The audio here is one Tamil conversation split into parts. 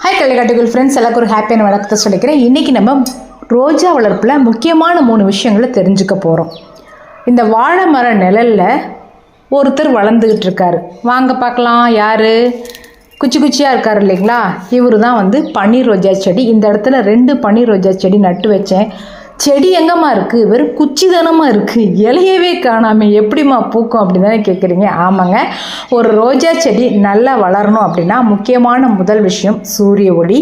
ஹாய் கலைக்காட்டுகள் ஃப்ரெண்ட்ஸ், எல்லாருக்கும் ஒரு ஹாப்பியான வணக்கத்தை சொல்லிக்கிறேன். இன்றைக்கி நம்ம ரோஜா வளர்ப்பில் முக்கியமான 3 விஷயங்களை தெரிஞ்சுக்க போகிறோம். இந்த வாழை மர நிழலில் ஒருத்தர் வளர்ந்துக்கிட்டு இருக்காரு. வாங்க பார்க்கலாம். யார்? குச்சி குச்சியாக இருக்கார் இல்லைங்களா? இவர் தான் பன்னீர் ரோஜா செடி. இந்த இடத்துல 2 பன்னீர் ரோஜா செடி நட்டு வச்சேன். செடி எங்கம்மா இருக்குது? வெறும் குச்சி தானமாக இருக்குது, இலையவே காணாமல் எப்படிம்மா பூக்கும் அப்படின்னு தானே கேட்குறீங்க. ஆமாங்க, ஒரு ரோஜா செடி நல்லா வளரணும் அப்படின்னா முக்கியமான முதல் விஷயம் சூரிய ஒளி.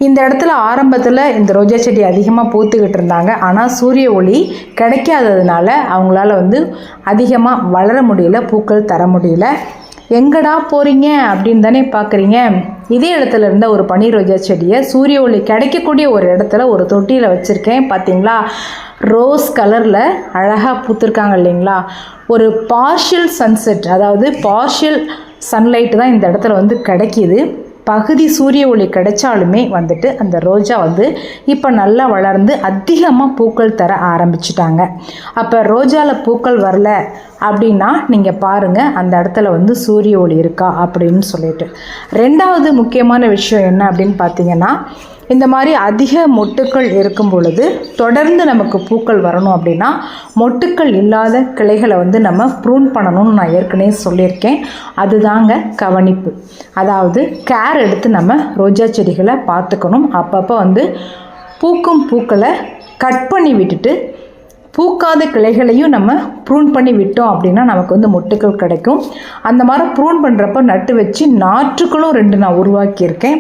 இந்த இடத்துல ஆரம்பத்தில் இந்த ரோஜா செடி அதிகமாக பூத்துக்கிட்டு இருந்தாங்க. ஆனால் சூரிய ஒளி கிடைக்காததுனால அவங்களால அதிகமாக வளர முடியல, பூக்கள் தர முடியல. எங்கடா போகிறீங்க அப்படின்னு தானே பார்க்குறீங்க. இதே இடத்துல இருந்த ஒரு பன்னீர் ரோஜா செடியை சூரிய ஒளி கிடைக்கக்கூடிய ஒரு இடத்துல ஒரு தொட்டியில் வச்சுருக்கேன். பார்த்தீங்களா, ரோஸ் கலரில் அழகாக பூத்துருக்காங்க இல்லைங்களா. ஒரு பார்ஷியல் சன்செட், அதாவது பார்ஷியல் சன்லைட்டு தான் இந்த இடத்துல கிடைக்கிது. பகுதி சூரிய ஒளி கிடைச்சாலுமே அந்த ரோஜா இப்போ நல்லா வளர்ந்து அதிகமாக பூக்கள் தர ஆரம்பிச்சிட்டாங்க. அப்போ ரோஜாவில் பூக்கள் வரல அப்படின்னா நீங்கள் பாருங்கள் அந்த இடத்துல சூரிய ஒளி இருக்கா அப்படின்னு சொல்லிட்டு. 2வது முக்கியமான விஷயம் என்ன அப்படின்னு பார்த்தீங்கன்னா, இந்த மாதிரி அதிக மொட்டுக்கள் இருக்கும் பொழுது தொடர்ந்து நமக்கு பூக்கள் வரணும் அப்படின்னா மொட்டுக்கள் இல்லாத கிளைகளை நம்ம ப்ரூன் பண்ணணும்னு நான் ஏற்கனவே சொல்லியிருக்கேன். அதுதாங்க கவனிப்பு. அதாவது கேர் எடுத்து நம்ம ரோஜா செடிகளை பார்த்துக்கணும். அப்பப்போ பூக்கும் பூக்களை கட் பண்ணி விட்டுட்டு பூக்காத கிளைகளையும் நம்ம ப்ரூன் பண்ணி விட்டோம் அப்படின்னா நமக்கு மொட்டுக்கள் கிடைக்கும். அந்த மாதிரி ப்ரூன் பண்ணுறப்ப நட்டு வச்சு நாற்றுக்களும் 2 நான் உருவாக்கியிருக்கேன்.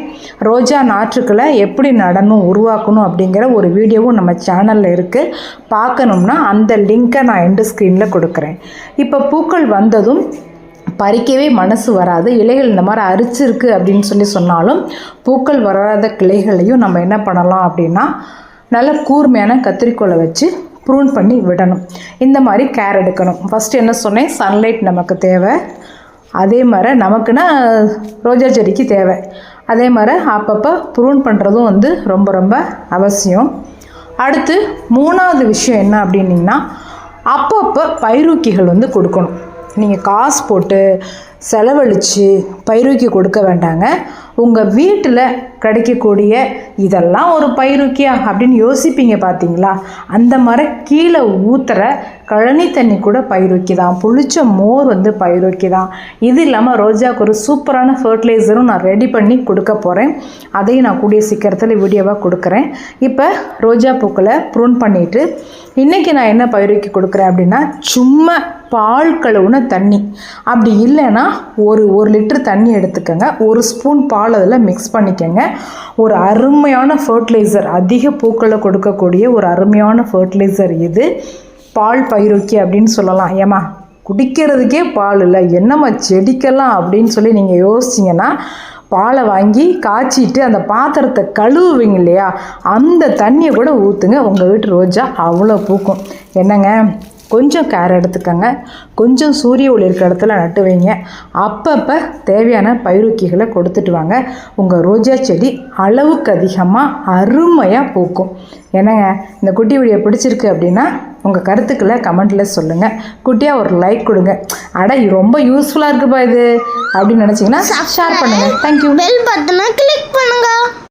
ரோஜா நாற்றுக்களை எப்படி நடணும் உருவாக்கணும் அப்படிங்கிற ஒரு வீடியோவும் நம்ம சேனலில் இருக்குது. பார்க்கணும்னா அந்த லிங்க்கை நான் எண்டு ஸ்க்ரீனில் கொடுக்குறேன். இப்போ பூக்கள் வந்ததும் பறிக்கவே மனசு வராது. இலைகள் இந்த மாதிரி அரிச்சிருக்கு அப்படின்னு சொன்னாலும் பூக்கள் வராத கிளைகளையும் நம்ம என்ன பண்ணலாம் அப்படின்னா நல்ல கூர்மையான கத்திரிக்கோலை வச்சு ப்ரூன் பண்ணி விடணும். இந்த மாதிரி கேர் எடுக்கணும். ஃபஸ்ட்டு என்ன சொன்னேன், சன்லைட் நமக்கு தேவை. அதே மாதிரி நமக்குன்னா ரோஜா செடிக்கு தேவை. அதே மாதிரி அப்பப்போ ப்ரூன் பண்ணுறதும் ரொம்ப ரொம்ப அவசியம். அடுத்து 3வது விஷயம் என்ன அப்படின்னிங்கன்னா, அப்பப்போ பயிரூக்கிகள் கொடுக்கணும். நீங்கள் காசு போட்டு செலவழித்து பயிரூக்கி கொடுக்க வேண்டாங்க. உங்கள் வீட்டில் கிடைக்கக்கூடிய இதெல்லாம் ஒரு பயிரூக்கியா அப்படின்னு யோசிப்பீங்க பார்த்தீங்களா, அந்த மாதிரி கீழே ஊற்றுற கழனி தண்ணி கூட பயிரூக்கி தான், புளிச்ச மோர் பயிரூக்கி தான். இது இல்லாமல் ரோஜாவுக்கு ஒரு சூப்பரான ஃபர்டிலைசரும் நான் ரெடி பண்ணி கொடுக்க போகிறேன். அதையும் நான் கூடிய சீக்கிரத்தில் வீடியோவாக கொடுக்குறேன். இப்போ ரோஜா பூக்களை ப்ரூன் பண்ணிவிட்டு இன்றைக்கி நான் என்ன பயிரூக்கி கொடுக்குறேன் அப்படின்னா, சும்மா பால் கழுவுன தண்ணி, அப்படி இல்லைன்னா ஒரு லிட்டர் தண்ணி எடுத்துக்கோங்க, 1 ஸ்பூன் பால் அதில் மிக்ஸ் பண்ணிக்கோங்க. ஒரு அருமையான ஃபர்டிலைசர், அதிக பூக்களை கொடுக்கக்கூடிய ஒரு அருமையான ஃபர்டிலைசர் இது. பால் பயிரூக்கி அப்படின்னு சொல்லலாம். ஏமா குடிக்கிறதுக்கே பால் இல்லை, என்னம்மா செடிக்கலாம் அப்படின்னு நீங்கள் யோசிச்சிங்கன்னா, பாலை வாங்கி காய்ச்சிட்டு அந்த பாத்திரத்தை கழுவுவீங்க இல்லையா, அந்த தண்ணியை கூட ஊற்றுங்க. உங்கள் வீட்டு ரோஜா அவ்வளோ பூக்கும். என்னங்க, கொஞ்சம் கேர் எடுத்துக்கங்க. கொஞ்சம் சூரிய ஒளி இருக்கிற இடத்துல நட்டு வைங்க. அப்பப்போ தேவையான பயிரூக்கிகளை கொடுத்துட்டு வாங்க. உங்கள் ரோஜா செடி அளவுக்கு அதிகமாக அருமையாக பூக்கும். என்னங்க, இந்த குட்டி வீடியோ பிடிச்சிருக்கு அப்படின்னா உங்கள் கருத்துக்களை கமெண்ட்டில் சொல்லுங்கள். குட்டியாக ஒரு லைக் கொடுங்க. ரொம்ப யூஸ்ஃபுல்லாக இருக்குப்பா இது அப்படின்னு நினச்சிங்கன்னா ஷேர் பண்ணுங்கள். தேங்க்யூ. பெல் பட்டனை கிளிக் பண்ணுங்கள்.